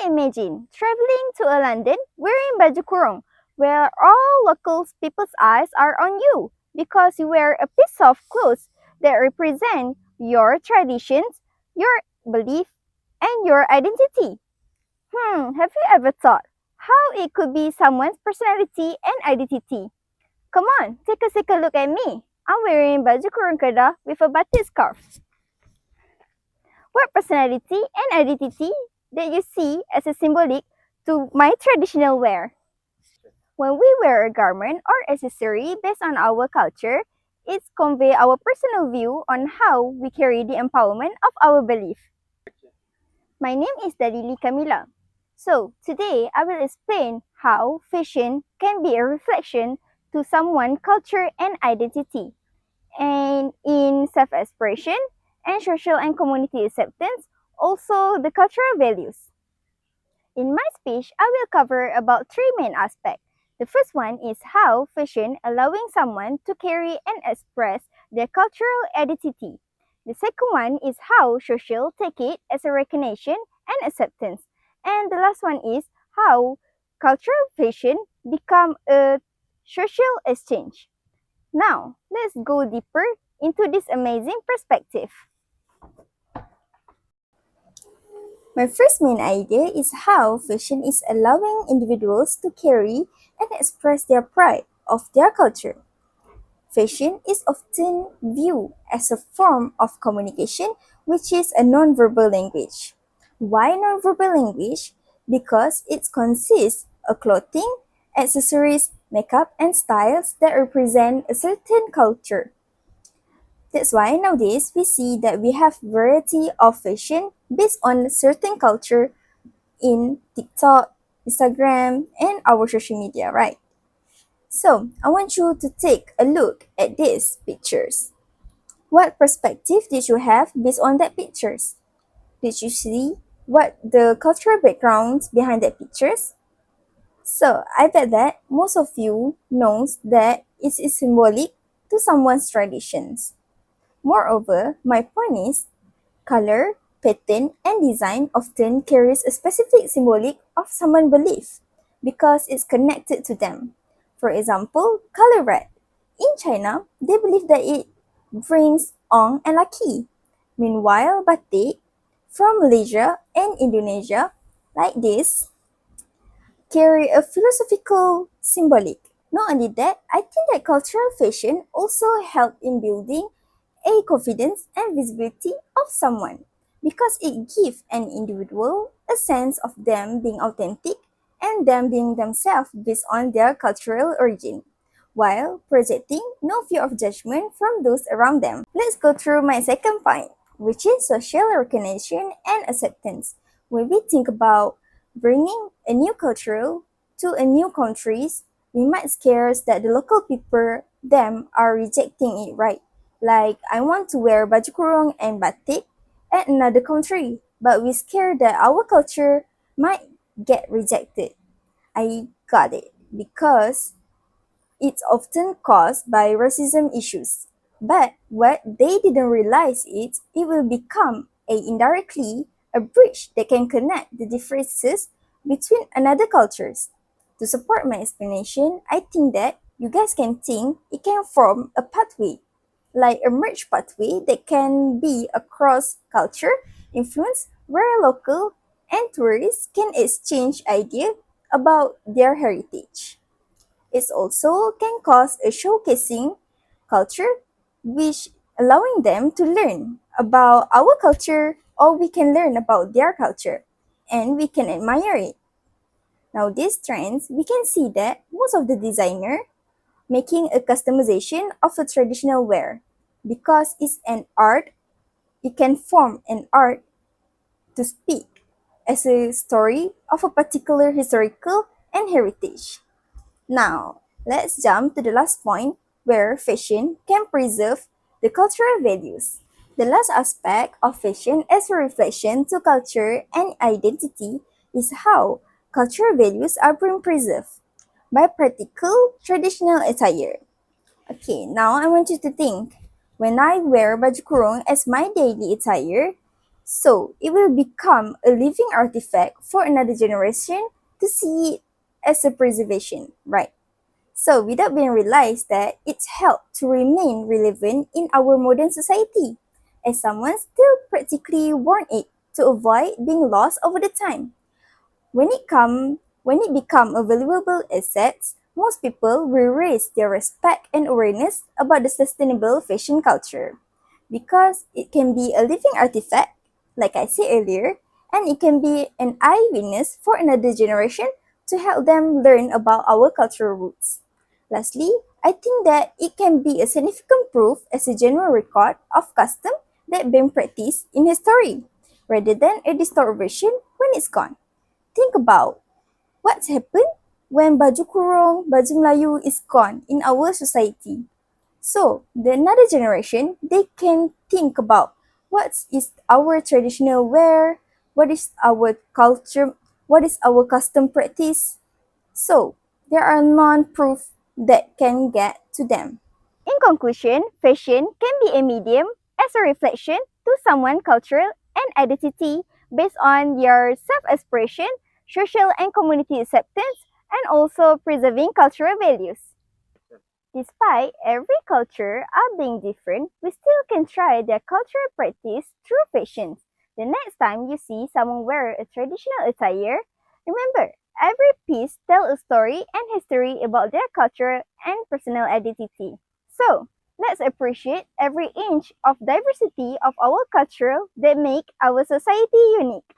imagine traveling to a London wearing baju kurung, where all local people's eyes are on you because you wear a piece of clothes that represent your traditions, your belief, and your identity. Have you ever thought how it could be someone's personality and identity? Come on, take a second look at me. I'm wearing baju kurung Kedah with a batik scarf. What personality and identity that you see as a symbolic to my traditional wear? When we wear a garment or accessory based on our culture, it conveys our personal view on how we carry the empowerment of our belief. My name is DALILI KAMILA. So, today I will explain how fashion can be a reflection to someone's culture and identity, and in self-expression and social and community acceptance, also the cultural values. In my speech, I will cover about three main aspects. The first one is how fashion allowing someone to carry and express their cultural identity. The second one is how social take it as a recognition and acceptance. And the last one is how cultural fashion become a social exchange. Now, let's go deeper into this amazing perspective. My first main idea is how fashion is allowing individuals to carry and express their pride of their culture. Fashion is often viewed as a form of communication, which is a non-verbal language. Why non-verbal language? Because it consists of clothing, accessories, makeup, and styles that represent a certain culture. That's why nowadays we see that we have variety of fashion based on certain culture in TikTok, Instagram, and our social media, right? So, I want you to take a look at these pictures. What perspective did you have based on that pictures? Did you see what the cultural backgrounds behind that pictures? So, I bet that most of you knows that it is symbolic to someone's traditions. Moreover, my point is, color, pattern, and design often carries a specific symbolic of someone's belief because it's connected to them. For example, color red. In China, they believe that it brings on and lucky. Meanwhile, batik from Malaysia and Indonesia, like this, carry a philosophical symbolic. Not only that, I think that cultural fashion also help in building a confidence and visibility of someone because it gives an individual a sense of them being authentic and them being themselves based on their cultural origin, while projecting no fear of judgment from those around them. Let's go through my second point, which is social recognition and acceptance. When we think about bringing a new culture to a new countries, we might scare us that the local people them are rejecting it, right? Like, I want to wear baju kurung and batik at another country, but we scared that our culture might get rejected. I got it, because it's often caused by racism issues. But what they didn't realize is it will become indirectly a bridge that can connect the differences between another cultures. To support my explanation, I think that you guys can think it can form a pathway, like a merge pathway that can be across culture influence where local and tourists can exchange ideas about their heritage. It also can cause a showcasing culture, which allowing them to learn about our culture or we can learn about their culture and we can admire it. Now these trends, we can see that most of the designer making a customization of a traditional wear because it's an art, it can form an art to speak as a story of a particular historical and heritage. Now, let's jump to the last point where fashion can preserve the cultural values. The last aspect of fashion as a reflection to culture and identity is how cultural values are being preserved by practical traditional attire. Okay, now I want you to think, when I wear baju kurung as my daily attire, So it will become a living artifact for another generation to see it as a preservation, right? So without being realized that it's helped to remain relevant in our modern society, as someone still practically worn it to avoid being lost over the time. When it become a valuable asset, most people will raise their respect and awareness about the sustainable fashion culture because it can be a living artifact, like I said earlier, and it can be an eyewitness for another generation to help them learn about our cultural roots. Lastly, I think that it can be a significant proof as a general record of custom that been practiced in history, rather than a distorted version when it's gone. Think about what's happened when baju kurung, baju Melayu is gone in our society. So, the another generation, they can think about what is our traditional wear, what is our culture, what is our custom practice. So, there are non-proof that can get to them. In conclusion, fashion can be a medium as a reflection to someone's cultural and identity based on their self-expression, social and community acceptance, and also preserving cultural values. Despite every culture being different, we still can try their cultural practice through fashion. The next time you see someone wear a traditional attire, remember, every piece tells a story and history about their culture and personal identity. So, let's appreciate every inch of diversity of our culture that make our society unique.